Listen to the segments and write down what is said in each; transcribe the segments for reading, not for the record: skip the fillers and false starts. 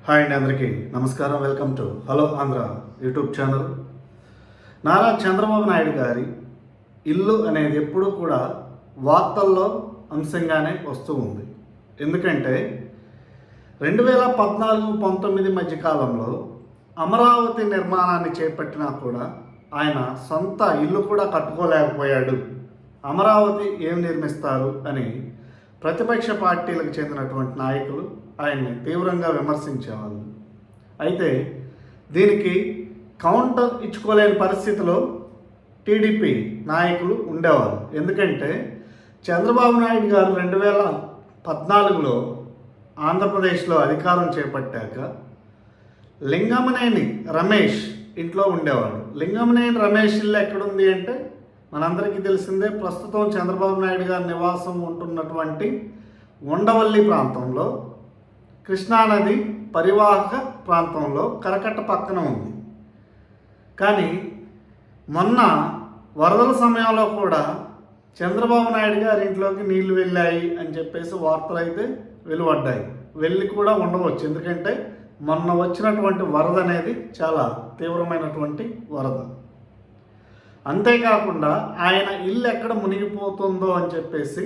Hi అండి, అందరికీ నమస్కారం. Welcome to hello Andhra YouTube channel. Nara Chandrababu Naidu గారి ఇల్లు అనేది ఎప్పుడూ కూడా వార్తల్లో అంశంగానే వస్తూ ఉంది. ఎందుకంటే 2014-19 మధ్యకాలంలో అమరావతి నిర్మాణాన్ని చేపట్టినా కూడా ఆయన సొంత ఇల్లు కూడా కట్టుకోలేకపోయాడు. అమరావతి ఏం నిర్మిస్తారు అని ప్రతిపక్ష పార్టీలకు చెందినటువంటి నాయకులు ఆయన్ని తీవ్రంగా విమర్శించేవాళ్ళు. అయితే దీనికి కౌంటర్ ఇచ్చుకోలేని పరిస్థితిలో టీడీపీ నాయకులు ఉండేవారు. ఎందుకంటే చంద్రబాబు నాయుడు గారు 2014లో ఆంధ్రప్రదేశ్లో అధికారం చేపట్టాక లింగమనేని రమేష్ ఇంట్లో ఉండేవాడు. లింగమనేని రమేష్ ఇల్లు ఎక్కడుంది అంటే మనందరికీ తెలిసిందే. ప్రస్తుతం చంద్రబాబు నాయుడు గారి నివాసం ఉంటున్నటువంటి ఉండవల్లి ప్రాంతంలో, కృష్ణానది పరివాహక ప్రాంతంలో కరకట్ట పక్కన ఉంది. కానీ మొన్న వరదల సమయంలో కూడా చంద్రబాబు నాయుడు గారి ఇంట్లోకి నీళ్లు వెళ్ళాయి అని చెప్పేసి వార్తలు అయితే వెలువడ్డాయి. వెళ్ళి కూడా ఉండవచ్చు, ఎందుకంటే మొన్న వచ్చినటువంటి వరద అనేది చాలా తీవ్రమైనటువంటి వరద. అంతేకాకుండా ఆయన ఇల్లు ఎక్కడ మునిగిపోతుందో అని చెప్పేసి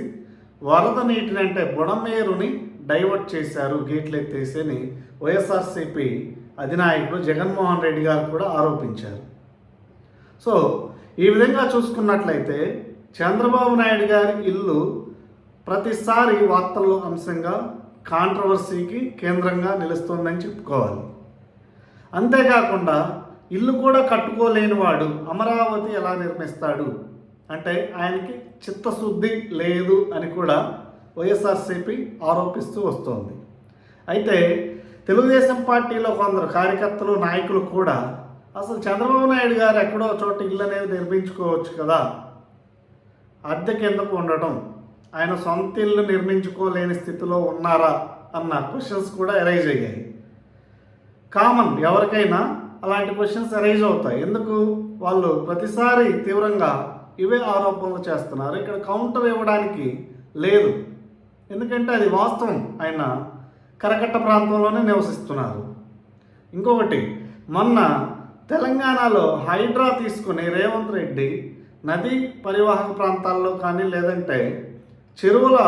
వరద నీటిని అంటే బుడమేరుని డైవర్ట్ చేశారు, గేట్లు ఎత్తేసి అని వైఎస్ఆర్సీపీ అధినాయకుడు జగన్మోహన్ రెడ్డి గారు కూడా ఆరోపించారు. సో ఈ విధంగా చూసుకున్నట్లయితే చంద్రబాబు నాయుడు గారి ఇల్లు ప్రతిసారి వార్తల్లో అంశంగా, కాంట్రవర్సీకి కేంద్రంగా నిలుస్తుందని చెప్పుకోవాలి. అంతేకాకుండా ఇల్లు కూడా కట్టుకోలేని వాడు అమరావతి ఎలా నిర్మిస్తాడు అంటే ఆయనకి చిత్తశుద్ధి లేదు అని కూడా వైఎస్ఆర్సీపీ ఆరోపిస్తూ వస్తోంది. అయితే తెలుగుదేశం పార్టీలో కొందరు కార్యకర్తలు, నాయకులు కూడా అసలు చంద్రబాబు నాయుడు గారు ఎక్కడో చోట ఇల్లు అనేది నిర్మించుకోవచ్చు కదా, అద్దెకి ఎందుకు ఉండటం, ఆయన సొంత ఇల్లు నిర్మించుకోలేని స్థితిలో ఉన్నారా అన్న క్వశ్చన్స్ కూడా ఎరైజ్ అయ్యాయి. కామన్, ఎవరికైనా అలాంటి క్వశ్చన్స్ అరైజ్ అవుతాయి. ఎందుకు? వాళ్ళు ప్రతిసారి తీవ్రంగా ఇవే ఆరోపణలు చేస్తున్నారు. ఇక్కడ కౌంటర్ ఇవ్వడానికి లేదు, ఎందుకంటే అది వాస్తవం. ఆయన కరకట్ట ప్రాంతంలోనే నివసిస్తున్నారు. ఇంకొకటి, మొన్న తెలంగాణలో హైడ్రా తీసుకుని రేవంత్ రెడ్డి నదీ పరివాహక ప్రాంతాల్లో కానీ లేదంటే చెరువుల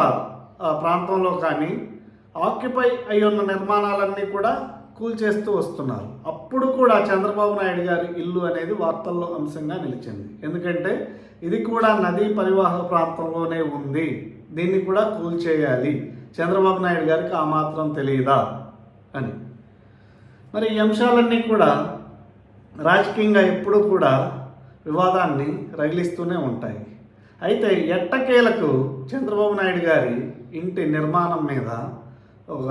ప్రాంతంలో కానీ ఆక్యుపై అయి ఉన్న నిర్మాణాలన్నీ కూడా కూల్చేస్తూ వస్తున్నారు. అప్పుడు కూడా చంద్రబాబు నాయుడు గారి ఇల్లు అనేది వార్తల్లో అంశంగా నిలిచింది. ఎందుకంటే ఇది కూడా నదీ పరివాహక ప్రాంతంలోనే ఉంది, దీన్ని కూడా కూల్చేయాలి, చంద్రబాబు నాయుడు గారికి ఆ మాత్రం తెలియదా అని. మరి ఈ అంశాలన్నీ కూడా రాజకీయంగా ఎప్పుడూ కూడా వివాదాన్ని రగిలిస్తూనే ఉంటాయి. అయితే ఎట్టకేలకు చంద్రబాబు నాయుడు గారి ఇంటి నిర్మాణం మీద ఒక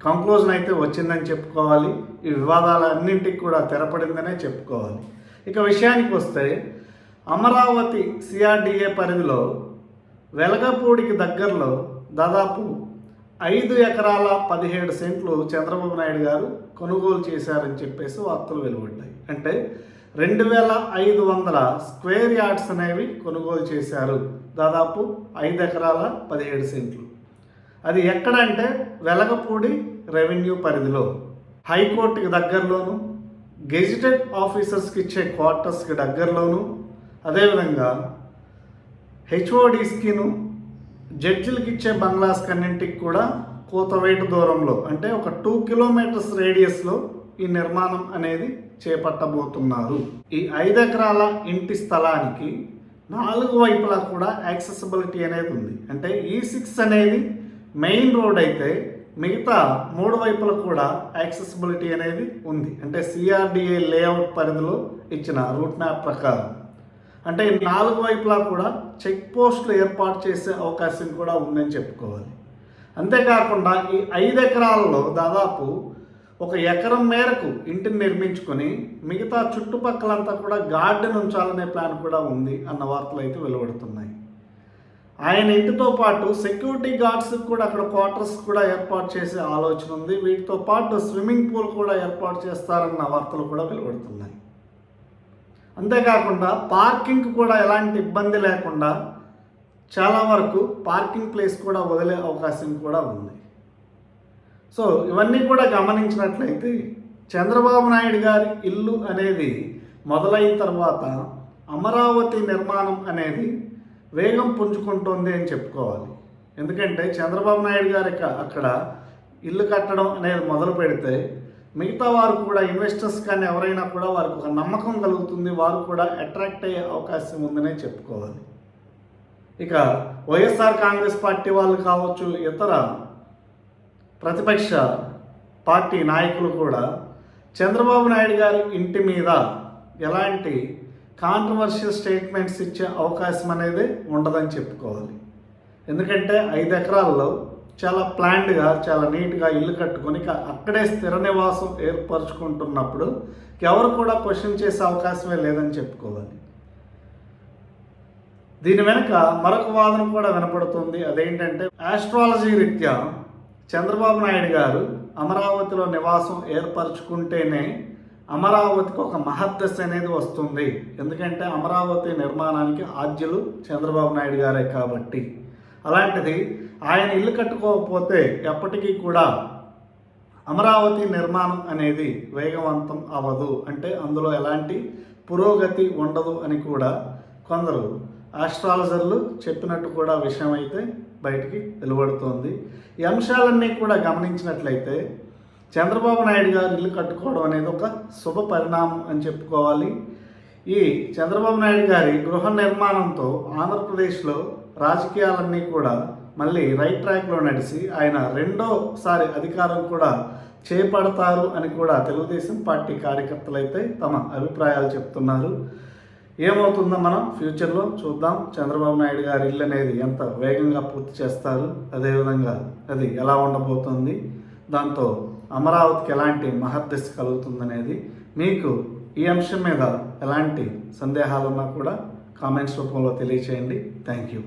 కంక్లూజన్ అయితే వచ్చిందని చెప్పుకోవాలి. ఈ వివాదాలన్నింటికి కూడా తెరపడిందనే చెప్పుకోవాలి. ఇక విషయానికి వస్తే, అమరావతి సిఆర్డిఏ పరిధిలో వెలగపూడికి దగ్గరలో దాదాపు 5 ఎకరాల 17 సెంట్లు చంద్రబాబు నాయుడు గారు కొనుగోలు చేశారని చెప్పేసి వార్తలు వెలువడ్డాయి. అంటే 2500 స్క్వేర్ యార్డ్స్ అనేవి కొనుగోలు చేశారు, దాదాపు 5 ఎకరాల 17 సెంట్లు. అది ఎక్కడంటే వెలగపూడి రెవెన్యూ పరిధిలో, హైకోర్టుకి దగ్గరలోను, గెజిటెడ్ ఆఫీసర్స్కి ఇచ్చే క్వార్టర్స్కి దగ్గరలోను, అదేవిధంగా హెచ్ఓడిస్కిను జడ్జిలకి ఇచ్చే బంగ్లాస్ కన్నింటికి కూడా కూతవేటు దూరంలో, అంటే ఒక 2 కిలోమీటర్స్ రేడియస్లో ఈ నిర్మాణం అనేది చేపట్టబోతున్నారు. ఈ 5 ఎకరాల ఇంటి స్థలానికి 4 వైపులా కూడా యాక్సెసిబిలిటీ అనేది ఉంది. అంటే E6 అనేది మెయిన్ రోడ్ అయితే మిగతా 3 వైపులా కూడా యాక్సెసిబిలిటీ అనేది ఉంది. అంటే సిఆర్డిఏ లేఅవుట్ పరిధిలో ఇచ్చిన రూట్ మ్యాప్ ప్రకారం. అంటే 4 వైపులా కూడా చెక్ పోస్టులు ఏర్పాటు చేసే అవకాశం కూడా ఉందని చెప్పుకోవాలి. అంతేకాకుండా ఈ 5 ఎకరాలలో దాదాపు 1 ఎకరం మేరకు ఇంటిని నిర్మించుకొని మిగతా చుట్టుపక్కలంతా కూడా గార్డెన్ ఉంచాలనే ప్లాన్ కూడా ఉంది అన్న వార్తలు అయితే వెలువడుతున్నాయి. ఆయన ఇంటితో పాటు సెక్యూరిటీ గార్డ్స్ కూడా అక్కడ క్వార్టర్స్ కూడా ఏర్పాటు చేసే ఆలోచన ఉంది. వీటితో పాటు స్విమ్మింగ్ పూల్ కూడా ఏర్పాటు చేస్తారన్న వార్తలు కూడా వెలువడుతున్నాయి. అంతేకాకుండా పార్కింగ్ కూడా ఎలాంటి ఇబ్బంది లేకుండా చాలా వరకు పార్కింగ్ ప్లేస్ కూడా వదిలే అవకాశం కూడా ఉంది. సో ఇవన్నీ కూడా గమనించినట్లయితే చంద్రబాబు నాయుడు గారి ఇల్లు అనేది మొదలైన తర్వాత అమరావతి నిర్మాణం అనేది వేగం పుంజుకుంటుంది అని చెప్పుకోవాలి. ఎందుకంటే చంద్రబాబు నాయుడు గారి అక్కడ ఇల్లు కట్టడం అనేది మొదలు పెడితే మిగతా వారు కూడా ఇన్వెస్టర్స్ కానీ ఎవరైనా కూడా వారికి ఒక నమ్మకం కలుగుతుంది, వారు కూడా అట్రాక్ట్ అయ్యే అవకాశం ఉందనే చెప్పుకోవాలి. ఇక వైఎస్ఆర్ కాంగ్రెస్ పార్టీ వాళ్ళు కావచ్చు, ఇతర ప్రతిపక్ష పార్టీ నాయకులు కూడా చంద్రబాబు నాయుడు గారి ఇంటి మీద ఎలాంటి కాంట్రవర్షియల్ స్టేట్మెంట్స్ ఇచ్చే అవకాశం అనేది ఉండదని చెప్పుకోవాలి. ఎందుకంటే 5 ఎకరాల్లో చాలా ప్లాన్డ్గా చాలా నీట్గా ఇల్లు కట్టుకొని అక్కడే స్థిర నివాసం ఏర్పరచుకుంటున్నప్పుడు ఎవరు కూడా క్వశ్చన్ చేసే అవకాశమే లేదని చెప్పుకోవాలి. దీని వెనుక మరొక వాదన కూడా వినపడుతుంది. అదేంటంటే ఆస్ట్రాలజీ రీత్యా చంద్రబాబు నాయుడు గారు అమరావతిలో నివాసం ఏర్పరచుకుంటేనే అమరావతికి ఒక మహద్దశ అనేది వస్తుంది. ఎందుకంటే అమరావతి నిర్మాణానికి ఆద్యులు చంద్రబాబు నాయుడు గారే కాబట్టి. అలాంటిది ఆయన ఇల్లు కట్టుకోకపోతే ఎప్పటికీ కూడా అమరావతి నిర్మాణం అనేది వేగవంతం అవ్వదు, అంటే అందులో ఎలాంటి పురోగతి ఉండదు అని కూడా కొందరు ఆస్ట్రాలజర్లు చెప్పినట్టు కూడా విషయం అయితే బయటికి వెలువడుతోంది. ఈ అంశాలన్నీ కూడా గమనించినట్లయితే చంద్రబాబు నాయుడు గారు ఇల్లు కట్టుకోవడం అనేది ఒక శుభ పరిణామం అని చెప్పుకోవాలి. ఈ చంద్రబాబు నాయుడు గారి గృహ నిర్మాణంతో ఆంధ్రప్రదేశ్లో రాజకీయాలన్నీ కూడా మళ్ళీ రైట్ ట్రాక్లో నడిచి ఆయన రెండోసారి అధికారం కూడా చేపడతారు అని కూడా తెలుగుదేశం పార్టీ కార్యకర్తలు అయితే తమ అభిప్రాయాలు చెప్తున్నారు. ఏమవుతుందో మనం ఫ్యూచర్లో చూద్దాం. చంద్రబాబు నాయుడు గారి ఇల్లు అనేది ఎంత వేగంగా పూర్తి చేస్తారు, అదేవిధంగా అది ఎలా ఉండబోతుంది, దాంతో అమరావతికి ఎలాంటి మహద్దశ కలుగుతుందనేది మీకు ఈ అంశం మీద ఎలాంటి సందేహాలున్నా కూడా కామెంట్స్ రూపంలో తెలియచేయండి. Thank you.